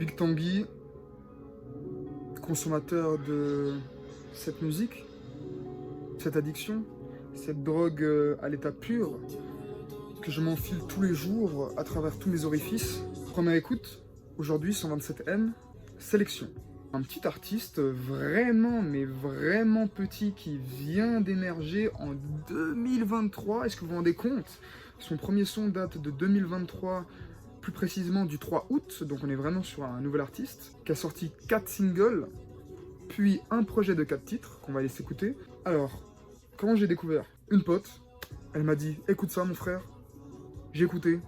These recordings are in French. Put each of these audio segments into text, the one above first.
Big Tanguy, consommateur de cette musique, cette addiction, cette drogue à l'état pur, que je m'enfile tous les jours à travers tous mes orifices. Première écoute, aujourd'hui 127M, Sélection. Un petit artiste vraiment, mais vraiment petit qui vient d'émerger en 2023. Est-ce que vous vous rendez compte? Son premier son date de 2023, plus précisément du 3 août, donc on est vraiment sur un nouvel artiste, qui a sorti 4 singles, puis un projet de 4 titres, qu'on va aller s'écouter. Alors, comment j'ai découvert? Une pote, elle m'a dit, écoute ça mon frère. J'ai écouté,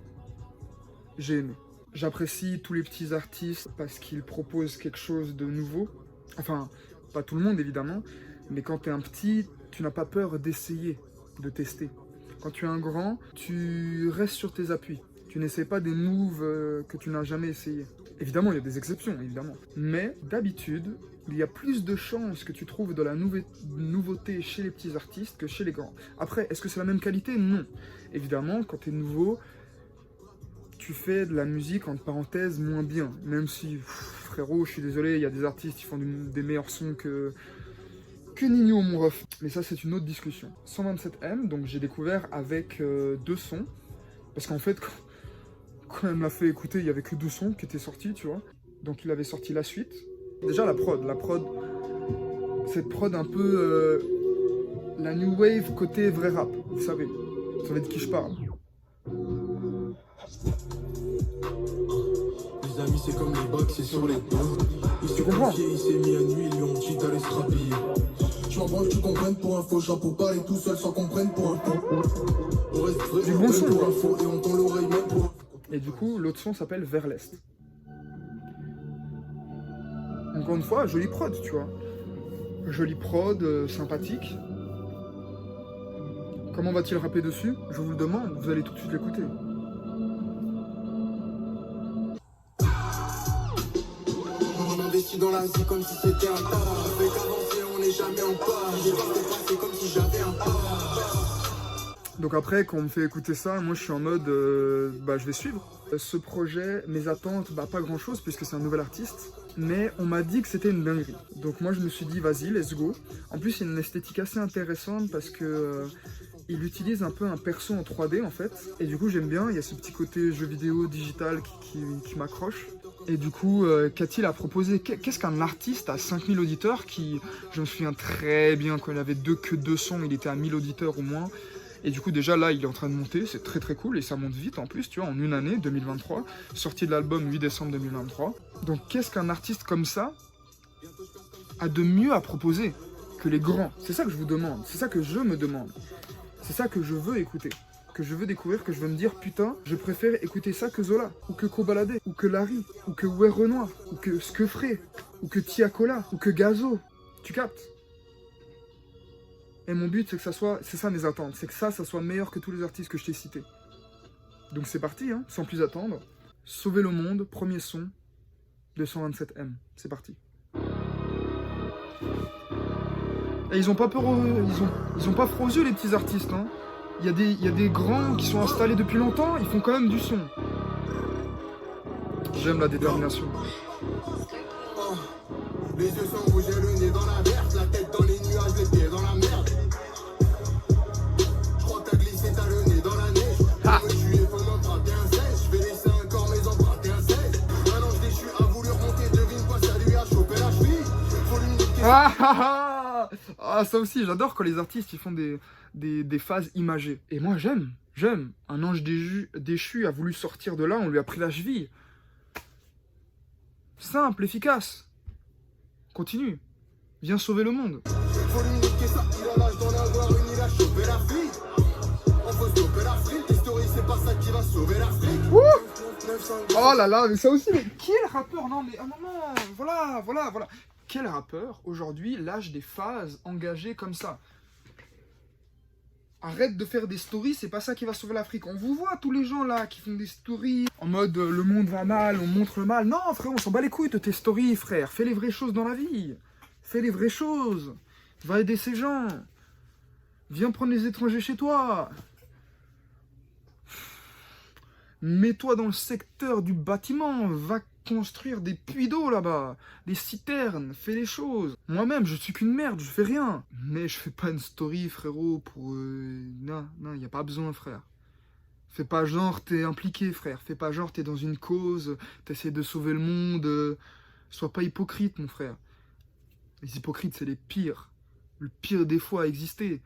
j'ai aimé. J'apprécie tous les petits artistes parce qu'ils proposent quelque chose de nouveau. Enfin, pas tout le monde évidemment, mais quand tu es un petit, tu n'as pas peur d'essayer, de tester. Quand tu es un grand, tu restes sur tes appuis. Tu n'essaies pas des moves que tu n'as jamais essayé. Évidemment, il y a des exceptions, évidemment. Mais d'habitude, il y a plus de chances que tu trouves de la nouveauté chez les petits artistes que chez les grands. Après, est-ce que c'est la même qualité? Non. Évidemment, quand tu es nouveau, tu fais de la musique, entre parenthèses, moins bien. Même si, frérot, je suis désolé, il y a des artistes qui font des meilleurs sons que Nino, mon ref. Mais ça, c'est une autre discussion. 127M, donc j'ai découvert avec 2 sons. Parce qu'en fait, quand elle me l'a fait écouter, il n'y avait que 2 sons qui étaient sortis, tu vois. Donc il avait sorti la suite. Déjà la prod, cette prod un peu la new wave côté vrai rap, vous savez de qui je parle. Les amis c'est comme les bacs, c'est sur les dos. Tu comprends? Il s'est mis à nuit, ils lui ont dit d'aller se rhabiller. Je m'en branle que tu comprennes pour un faux chat pour parler tout seul sans comprendre pour un faux. On reste vrai, du bon son pour un faux et on tend l'oreille même pour. Et du coup l'autre son s'appelle Vers l'Est. Encore une fois, jolie prod, tu vois. Jolie prod, sympathique. Comment va-t-il rapper dessus? Je vous le demande, vous allez tout de suite l'écouter. On investit dans la vie comme si c'était un tas. Avec avancer, on n'est jamais en pas. J'ai pas de passer comme si j'avais un pas. Donc après, quand on me fait écouter ça, moi je suis en mode, je vais suivre. Ce projet, mes attentes, pas grand chose puisque c'est un nouvel artiste. Mais on m'a dit que c'était une dinguerie. Donc moi je me suis dit, vas-y, let's go. En plus, il y a une esthétique assez intéressante parce que il utilise un peu un perso en 3D en fait. Et du coup j'aime bien, il y a ce petit côté jeu vidéo digital qui m'accroche. Et du coup, Katil a proposé, qu'est-ce qu'un artiste à 5000 auditeurs qui, je me souviens très bien, quand il avait que 2 sons, il était à 1000 auditeurs au moins. Et du coup, déjà là, il est en train de monter, c'est très très cool, et ça monte vite en plus, tu vois, en une année, 2023, sortie de l'album 8 décembre 2023. Donc qu'est-ce qu'un artiste comme ça a de mieux à proposer que les grands? C'est ça que je vous demande, c'est ça que je me demande, c'est ça que je veux écouter, que je veux découvrir, que je veux me dire, putain, je préfère écouter ça que Zola, ou que Kobalade, ou que Larry, ou que Ouais Renoir, ou que Skefré, ou que Tiakola, ou que Gazo. Tu captes? Et mon but, c'est que ça soit, c'est ça mes attentes, c'est que ça soit meilleur que tous les artistes que je t'ai cités. Donc c'est parti, hein, sans plus attendre. Sauver le monde, premier son de 127M. C'est parti. Et ils ont pas peur, ils ont pas froid aux yeux les petits artistes, hein. Il y a des grands qui sont installés depuis longtemps, ils font quand même du son. J'aime la détermination. Les yeux sont rouges et le nez dans la merde, la tête dans les nuages, les pieds dans la merde. Je crois que t'as glissé, t'as le nez dans la neige. Je me suis pendant 31 16, je vais laisser un corps mais emprunter un 16. Un ange déchu a voulu remonter, devine quoi, ça lui a chopé la cheville. Faut lui niquer. Ah, ça aussi, j'adore quand les artistes ils font des phases imagées. Et moi j'aime. Un ange déchu a voulu sortir de là, on lui a pris la cheville. Simple, efficace. Continue. Viens sauver le monde. Faut lui niquer ça, il a l'âge d'en avoir une, il a chopé la fille. On peut stopper l'Afrique, l'histoire c'est pas ça qui va sauver l'Afrique. Oh là là, mais ça aussi, mais quel rappeur? Non mais, oh non, voilà. Quel rappeur, aujourd'hui, lâche des phases engagées comme ça? Arrête de faire des stories, c'est pas ça qui va sauver l'Afrique. On vous voit tous les gens là qui font des stories en mode le monde va mal, on montre le mal. Non frère, on s'en bat les couilles de tes stories frère. Fais les vraies choses dans la vie. Fais les vraies choses. Va aider ces gens. Viens prendre les étrangers chez toi. Mets-toi dans le secteur du bâtiment, va construire des puits d'eau là-bas, des citernes, fais les choses. Moi-même, je suis qu'une merde, je fais rien. Mais je fais pas une story, frérot, pour... Non, y a pas besoin, frère. Fais pas genre t'es impliqué, frère. Fais pas genre t'es dans une cause, t'essaies de sauver le monde. Sois pas hypocrite, mon frère. Les hypocrites, c'est les pires. Le pire des fois à exister.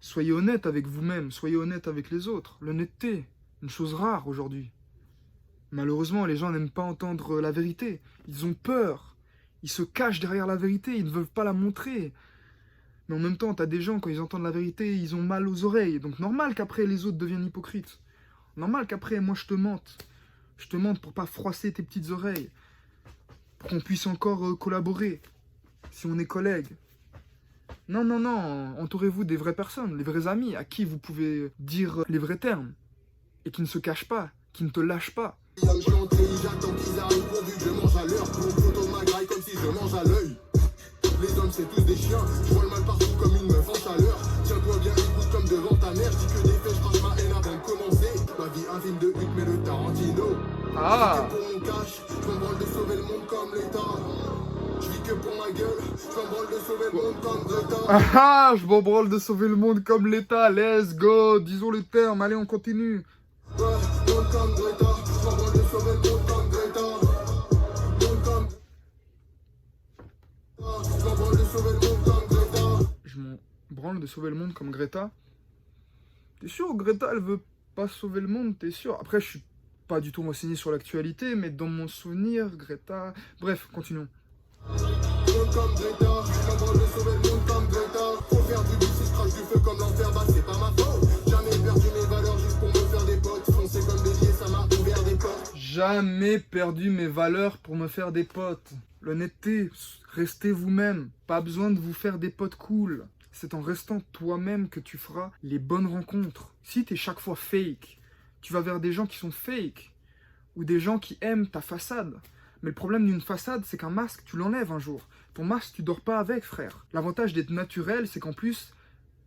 Soyez honnête avec vous-même, soyez honnête avec les autres. L'honnêteté, une chose rare aujourd'hui. Malheureusement, les gens n'aiment pas entendre la vérité. Ils ont peur. Ils se cachent derrière la vérité, ils ne veulent pas la montrer. Mais en même temps, t'as des gens, quand ils entendent la vérité, ils ont mal aux oreilles. Donc normal qu'après, les autres deviennent hypocrites. Normal qu'après, moi, je te mente. Je te mente pour pas froisser tes petites oreilles. Pour qu'on puisse encore collaborer. Si on est collègues. Non, entourez-vous des vraies personnes, les vrais amis, à qui vous pouvez dire les vrais termes. Et qui ne se cachent pas, qui ne te lâchent pas. J'attends qu'ils arrivent pourvu que je mange à l'heure. Pour une photo de ma graille comme si je mange à l'œil. Les hommes c'est tous des chiens, je vois le mal partout comme une meuf en chaleur. Tiens-toi bien, écoute comme devant ta mère. Je dis que des faits, je crache ma haine avant de commencer. Ma vie un film de Huck mais le Tarantino. Ah. Je vis que pour mon cash, je m'en branle de sauver le monde comme l'État. Je vis que pour ma gueule, je m'en branle de sauver le monde comme Greta. Ah, je m'en branle de sauver le monde comme l'État, let's go, disons le terme, allez on continue. Ouais, monde comme Greta, je m'en branle de sauver le monde comme Greta. Monde comme... Je m'en branle de sauver le monde comme Greta. Je m'en branle de sauver le monde comme Greta. T'es sûr, Greta, elle veut pas sauver le monde, t'es sûr? Après, je suis pas du tout renseigné sur l'actualité, mais dans mon souvenir, Greta... Bref, continuons. Monde comme Greta, je m'en branle de sauver le monde comme Greta. Faut faire du beat si je crache du feu comme l'enfer, bah c'est pas ma faute. Jamais perdu mes valeurs juste pour me faire des potes. Foncer comme des liés, ça m'a ouvert des portes. Jamais perdu mes valeurs pour me faire des potes. L'honnêteté, restez vous-même. Pas besoin de vous faire des potes cool. C'est en restant toi-même que tu feras les bonnes rencontres. Si t'es chaque fois fake, tu vas vers des gens qui sont fake. Ou des gens qui aiment ta façade. Mais le problème d'une façade, c'est qu'un masque, tu l'enlèves un jour. Ton masque, tu dors pas avec, frère. L'avantage d'être naturel, c'est qu'en plus,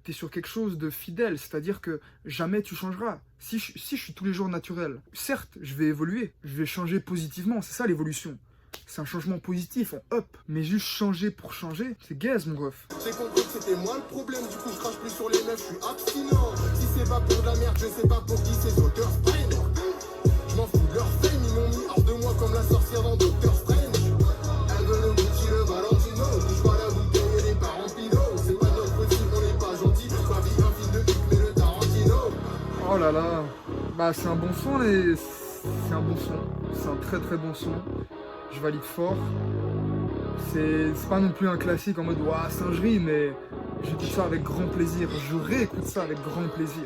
t'es sur quelque chose de fidèle. C'est-à-dire que jamais tu changeras. Si je suis tous les jours naturel, certes, je vais évoluer. Je vais changer positivement. C'est ça l'évolution. C'est un changement positif, en up. Mais juste changer pour changer, c'est gaze, mon ref. J'ai compris que c'était moi le problème, du coup je crache plus sur les meufs, je suis abstinent. Si c'est pas pour de la merde, je sais pas pour qui ces auteurs prennent. Je m'en fous de leur fame, ils m'ont mis hors de moi comme la sorcière dans Doctor Strange. Elle veut le Gucci, le Valentino, touche pas la bouteille et les parents Pinot. C'est pas notre petit, on n'est pas gentil. Ma vie un film de Huck mais le Tarantino. Oh là là. Bah, c'est un bon son, c'est un bon son. C'est un très très bon son. Je valide fort. C'est pas non plus un classique en mode ouah, singerie, mais j'écoute ça avec grand plaisir. Je réécoute ça avec grand plaisir.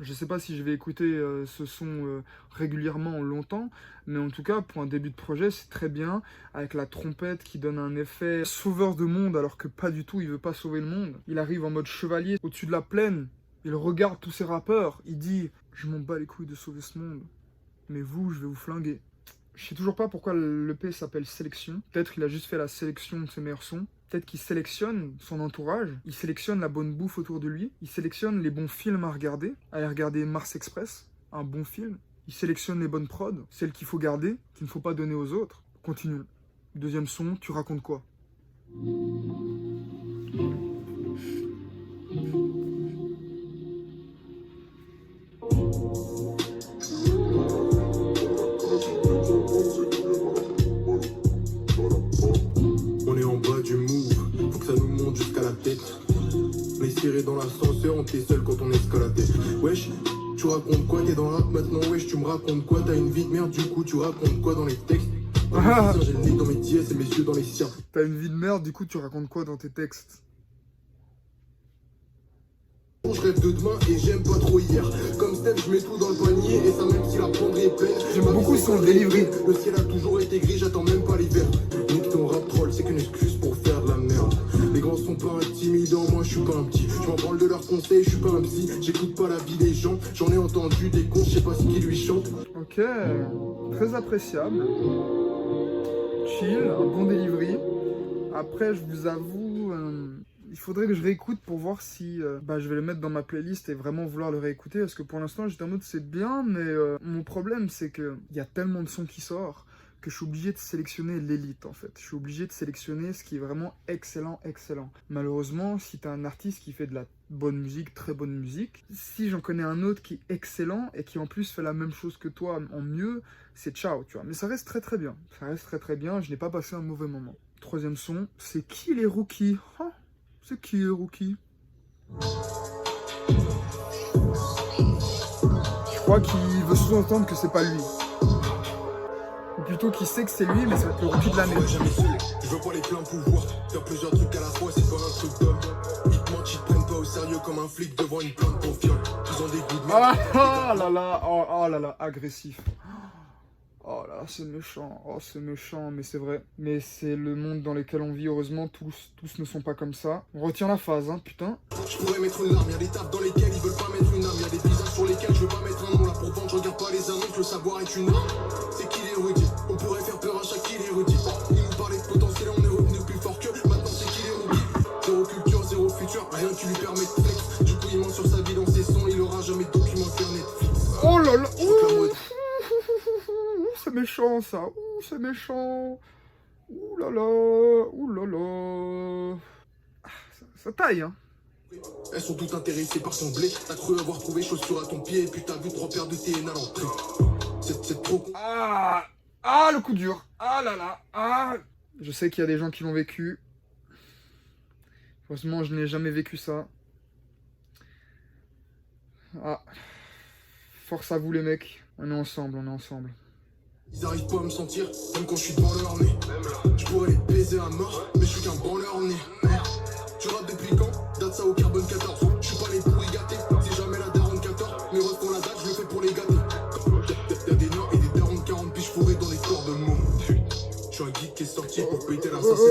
Je sais pas si je vais écouter ce son régulièrement longtemps, mais en tout cas, pour un début de projet, c'est très bien, avec la trompette qui donne un effet sauveur de monde, alors que pas du tout, il veut pas sauver le monde. Il arrive en mode chevalier, au-dessus de la plaine, il regarde tous ces rappeurs, il dit « Je m'en bats les couilles de sauver ce monde, mais vous, je vais vous flinguer ». Je sais toujours pas pourquoi l'EP s'appelle Sélection. Peut-être il a juste fait la sélection de ses meilleurs sons. Peut-être qu'il sélectionne son entourage. Il sélectionne la bonne bouffe autour de lui. Il sélectionne les bons films à regarder. Aller regarder Mars Express, un bon film. Il sélectionne les bonnes prods, celles qu'il faut garder, qu'il ne faut pas donner aux autres. Continuons. Deuxième son, tu racontes quoi? On est en bas du move, faut que ça nous monte jusqu'à la tête. On est serré dans l'ascenseur, on était seul quand on escaladait. Wesh, tu racontes quoi? T'es dans le rap maintenant, wesh, tu me racontes quoi? T'as une vie de merde, du coup, tu racontes quoi dans les textes? J'ai le nez dans mes dièses et mes yeux dans les siens. T'as une vie de merde, du coup tu racontes quoi dans tes textes? Je rêve de demain et j'aime pas trop hier. Comme Steph, je mets tout dans le panier et ça même si la prendrait est pleine. J'aime beaucoup son delivery. Le ciel a toujours été gris, j'attends même pas l'hiver. Nique ton rap troll, c'est qu'une excuse pour faire de la merde. Les grands sont pas intimidants, moi je suis pas un petit. Je m'en branle de leurs conseils, je suis pas un psy. J'écoute pas la vie des gens, j'en ai entendu des cons, je sais pas ce qu'ils lui chantent. Ok, très appréciable. Chill, un bon delivery. Après, je vous avoue, Il faudrait que je réécoute pour voir si je vais le mettre dans ma playlist et vraiment vouloir le réécouter. Parce que pour l'instant, j'étais en mode c'est bien, mais mon problème, c'est qu'il y a tellement de sons qui sortent que je suis obligé de sélectionner l'élite, en fait. Je suis obligé de sélectionner ce qui est vraiment excellent, excellent. Malheureusement, si t'as un artiste qui fait de la bonne musique, très bonne musique, si j'en connais un autre qui est excellent et qui en plus fait la même chose que toi en mieux, c'est ciao, tu vois. Mais ça reste très très bien. Ça reste très très bien, je n'ai pas passé un mauvais moment. Troisième son, c'est qui les rookies? Hein, c'est qui les rookies? Je crois qu'il veut sous-entendre que c'est pas lui. Ou plutôt qu'il sait que c'est lui, mais ça va être le rookie de l'année. Je veux pas les pleins pouvoirs, faire plusieurs trucs à la fois, c'est pas un truc d'homme. Ils te mentent, ils te prennent pas au sérieux comme un flic devant une plainte pour viol. Ils ont des goûts de merde. Oh là là, agressif. Oh là, c'est méchant, oh c'est méchant, mais c'est vrai. Mais c'est le monde dans lequel on vit, heureusement, tous ne sont pas comme ça. On retient la phase, hein, putain. Je pourrais mettre une larme, y'a des tables dans lesquelles ils veulent pas mettre une âme. Y'a des visages sur lesquels je veux pas mettre un nom. Là pour vendre, je regarde pas les annonces, le savoir est une arme. C'est qui l'érudit? On pourrait faire peur à chaque qui l'érudit. Ils nous parlaient de potentiel, on est revenu plus fort que. Maintenant c'est qui l'érudit? Zéro culture, zéro futur, rien qui lui permet de flex. Du coup il ment sur sa vie dans ses sons, il aura jamais de documentaire Netflix. Oh là là, c'est méchant ça, c'est méchant. Ouh là là. Ça taille, hein. Elles sont toutes intéressées par son blé. T'as cru avoir trouvé chaussure à ton pied, et puis t'as vu 3 paires de TN à l'entrée. C'est trop. Le coup dur. Ah là là. Je sais qu'il y a des gens qui l'ont vécu. Heureusement, je n'ai jamais vécu ça. Force à vous les mecs. On est ensemble. Ils arrivent pas à me sentir, même quand je suis devant leur nez. Je pourrais les baiser à mort, mais je suis qu'un branleur né. Tu rappes depuis quand? Date ça au carbone 14. Je suis pas les pourris gâtés, c'est jamais la daronne 14. Mais refs qu'on la date, je le fais pour les gâter. Y'a des noirs et des darons de 40 piges fourrés dans les corps de mômes. Je suis un geek qui est sorti pour péter la sauce de G.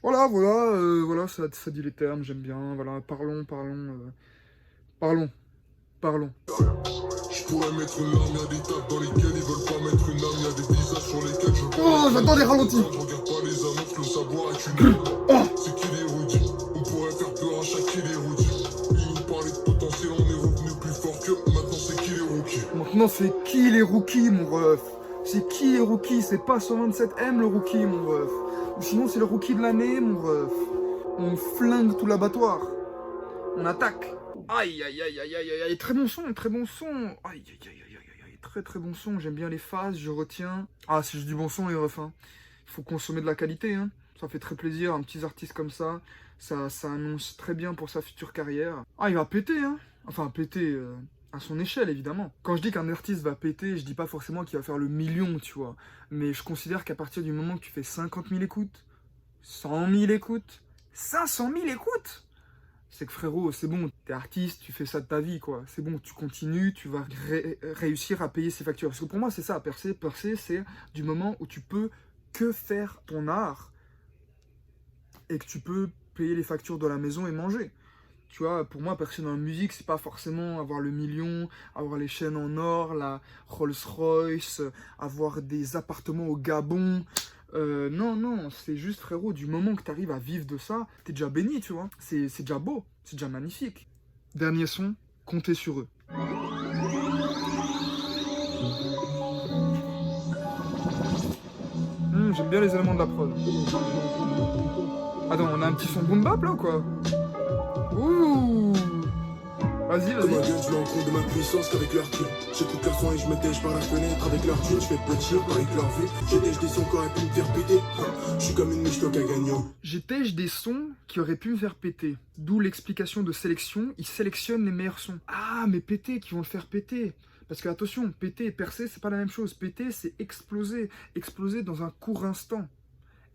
Oh là là. Voilà, ça dit les termes, j'aime bien. Voilà, parlons. Je pourrais mettre une arme, y'a des tables dans lesquelles ils veulent pas mettre une arme, y'a des visages sur lesquels je Oh, j'entends les ralentis. Je regarde pas les annonces, le savoir est une arme. C'est qui l'érudit? On pourrait faire peur à chaque qui l'érudit. Ils nous parlaient de potentiel, on est revenu plus fort que. Maintenant c'est qui les rookies? Maintenant, c'est qui les rookies, mon ref? C'est qui les rookies? C'est pas 127M le rookie, mon ref. Ou sinon, c'est le rookie de l'année, mon ref. On flingue tout l'abattoir. On attaque. Aïe. Très bon son. Aïe. Très bon son. J'aime bien les phases, je retiens. C'est juste du bon son, les refs. Hein. Il faut consommer de la qualité. Hein. Ça fait très plaisir, un petit artiste comme ça. Ça annonce très bien pour sa future carrière. Il va péter, hein. Enfin, péter à son échelle, évidemment. Quand je dis qu'un artiste va péter, je dis pas forcément qu'il va faire le million, tu vois. Mais je considère qu'à partir du moment que tu fais 50 000 écoutes, 100 000 écoutes, 500 000 écoutes, c'est que frérot, c'est bon, t'es artiste, tu fais ça de ta vie, quoi. C'est bon, tu continues, tu vas réussir à payer ses factures. Parce que pour moi, c'est ça, percer, c'est du moment où tu peux que faire ton art et que tu peux payer les factures de la maison et manger. Tu vois, pour moi, percer dans la musique, c'est pas forcément avoir le million, avoir les chaînes en or, la Rolls-Royce, avoir des appartements au Gabon. Non, c'est juste, frérot, du moment que tu arrives à vivre de ça, t'es déjà béni, tu vois. C'est déjà beau, c'est déjà magnifique. Dernier son, comptez sur eux. J'aime bien les éléments de la prod. Attends, on a un petit son boom bap là ou quoi? Ouh! Vas-y. Comme un gun, je me rends compte de ma puissance qu'avec leur cul. J'écoute leur son et je me tèche par la fenêtre avec leur thune. Je fais petit avec leur vue. J'étèche des sons qui auraient pu me faire péter. Je suis comme une miche toque à gagnant. J'étèche des sons qui auraient pu me faire péter. D'où l'explication de sélection. Ils sélectionnent les meilleurs sons. Mais péter, qui vont le faire péter. Parce que attention, péter et percer, c'est pas la même chose. Péter, c'est exploser. Exploser dans un court instant.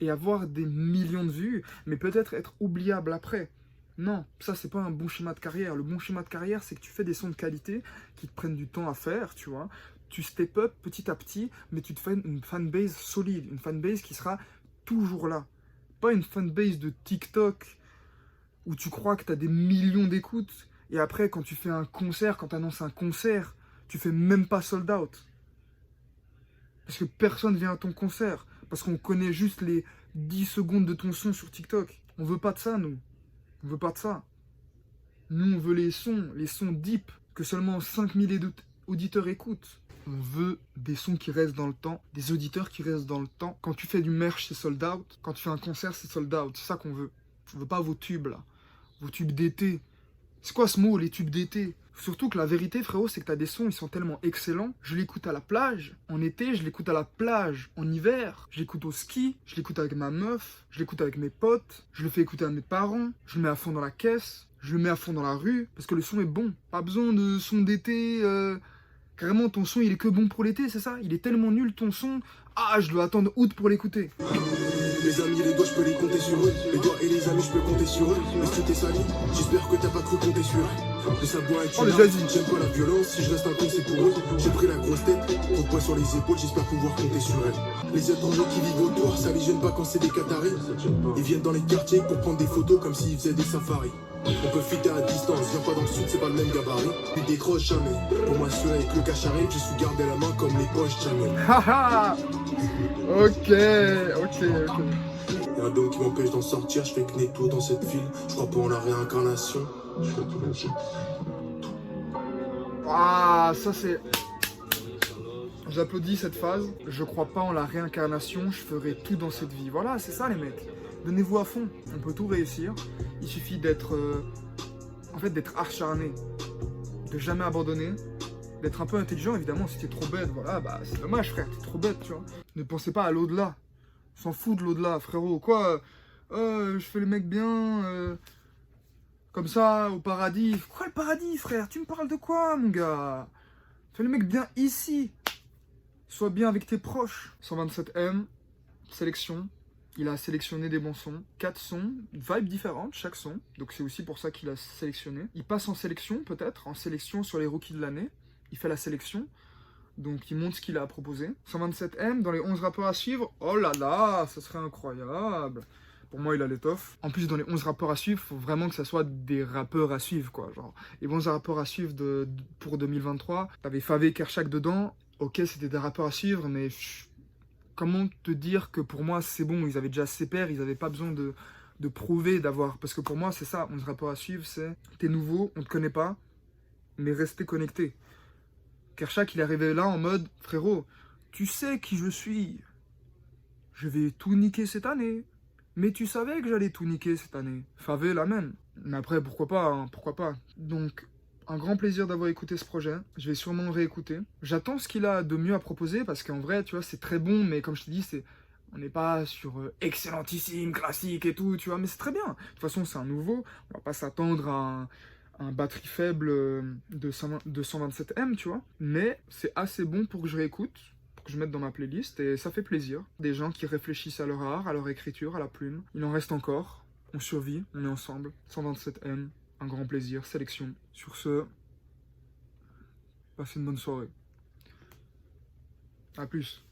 Et avoir des millions de vues, mais peut-être être oubliable après. Non, ça c'est pas un bon schéma de carrière. Le bon schéma de carrière, c'est que tu fais des sons de qualité qui te prennent du temps à faire, tu vois. Tu step up petit à petit, mais tu te fais une fanbase solide, une fanbase qui sera toujours là. Pas une fanbase de TikTok où tu crois que tu as des millions d'écoutes et après quand tu fais un concert, quand tu annonces un concert, tu fais même pas sold out. Parce que personne vient à ton concert, parce qu'on connaît juste les 10 secondes de ton son sur TikTok. On veut pas de ça, nous. On veut pas de ça. Nous, on veut les sons deep, que seulement 5000 auditeurs écoutent. On veut des sons qui restent dans le temps, des auditeurs qui restent dans le temps. Quand tu fais du merch, c'est sold out. Quand tu fais un concert, c'est sold out. C'est ça qu'on veut. On veut pas vos tubes, là. Vos tubes d'été. C'est quoi ce mot, les tubes d'été? Surtout que la vérité, frérot, c'est que t'as des sons, ils sont tellement excellents. Je l'écoute à la plage, en été, je l'écoute à la plage, en hiver, je l'écoute au ski, je l'écoute avec ma meuf, je l'écoute avec mes potes, je le fais écouter à mes parents, je le mets à fond dans la caisse, je le mets à fond dans la rue, parce que le son est bon. Pas besoin de son d'été, carrément ton son il est que bon pour l'été, c'est ça? Il est tellement nul ton son, ah je dois attendre août pour l'écouter. Les amis, les doigts, je peux les compter sur eux. Les doigts et les amis, je peux compter sur eux. Mais si t'es sali, j'espère que t'as pas cru compter sur eux. Le sabot est une j'aime pas la violence. Si je reste un con, c'est pour eux. J'ai pris la grosse tête, trop de poids sur les épaules, j'espère pouvoir compter sur elle. Les étrangers qui vivent autour, ça les gêne pas quand c'est des Qataris. Ils viennent dans les quartiers pour prendre des photos comme s'ils faisaient des safaris. On peut fitter à distance, viens pas dans le sud, c'est pas le même gabarit. Puis décroche jamais. Pour moi, ceux avec le cache arrive, je suis gardé la main comme les poches jamais. Haha. Ok. Y'a un dôme qui m'empêche d'en sortir, je fais que netto dans cette ville. Je crois pas en la réincarnation. Ah, ça c'est... J'applaudis cette phase. Je crois pas en la réincarnation, je ferai tout dans cette vie. Voilà, c'est ça les mecs. Donnez-vous à fond, on peut tout réussir. Il suffit d'être... En fait, d'être acharné. De jamais abandonner. D'être un peu intelligent, évidemment. Si t'es trop bête, voilà, bah c'est dommage frère, t'es trop bête, tu vois. Ne pensez pas à l'au-delà. On s'en fout de l'au-delà, frérot. Quoi je fais le mec bien... Comme ça, au paradis. Quoi le paradis, frère? Tu me parles de quoi, mon gars? Fais le mec bien ici. Sois bien avec tes proches. 127M, sélection. Il a sélectionné des bons sons. 4 sons, vibes différentes, chaque son. Donc c'est aussi pour ça qu'il a sélectionné. Il passe en sélection, peut-être. En sélection sur les rookies de l'année. Il fait la sélection. Donc il montre ce qu'il a à proposer. 127M, dans les 11 rappeurs à suivre. Oh là là, ça serait incroyable. Pour moi, il a l'étoffe. En plus, dans les 11 rappeurs à suivre, il faut vraiment que ça soit des rappeurs à suivre, quoi. Genre, les bons rappeurs à suivre pour 2023. T'avais Favé, Kershak dedans. Ok, c'était des rappeurs à suivre, mais comment te dire que pour moi, c'est bon. Ils avaient déjà ses pairs, ils n'avaient pas besoin de prouver, d'avoir... Parce que pour moi, c'est ça, 11 rappeurs à suivre, c'est... T'es nouveau, on te connaît pas, mais restez connecté. Kershak, il est arrivé là en mode, frérot, tu sais qui je suis. Je vais tout niquer cette année. Mais tu savais que j'allais tout niquer cette année. Favé, la même. Mais après, pourquoi pas, hein, pourquoi pas. Donc, un grand plaisir d'avoir écouté ce projet. Je vais sûrement le réécouter. J'attends ce qu'il a de mieux à proposer, parce qu'en vrai, tu vois, c'est très bon, mais comme je te dis, on n'est pas sur excellentissime, classique et tout, tu vois, mais c'est très bien. De toute façon, c'est un nouveau. On va pas s'attendre à un batterie faible de 127M, tu vois. Mais c'est assez bon pour que je réécoute, que je mette dans ma playlist, et ça fait plaisir. Des gens qui réfléchissent à leur art, à leur écriture, à la plume. Il en reste encore. On survit, on est ensemble. 127M, un grand plaisir, sélection. Sur ce, passez une bonne soirée. A plus.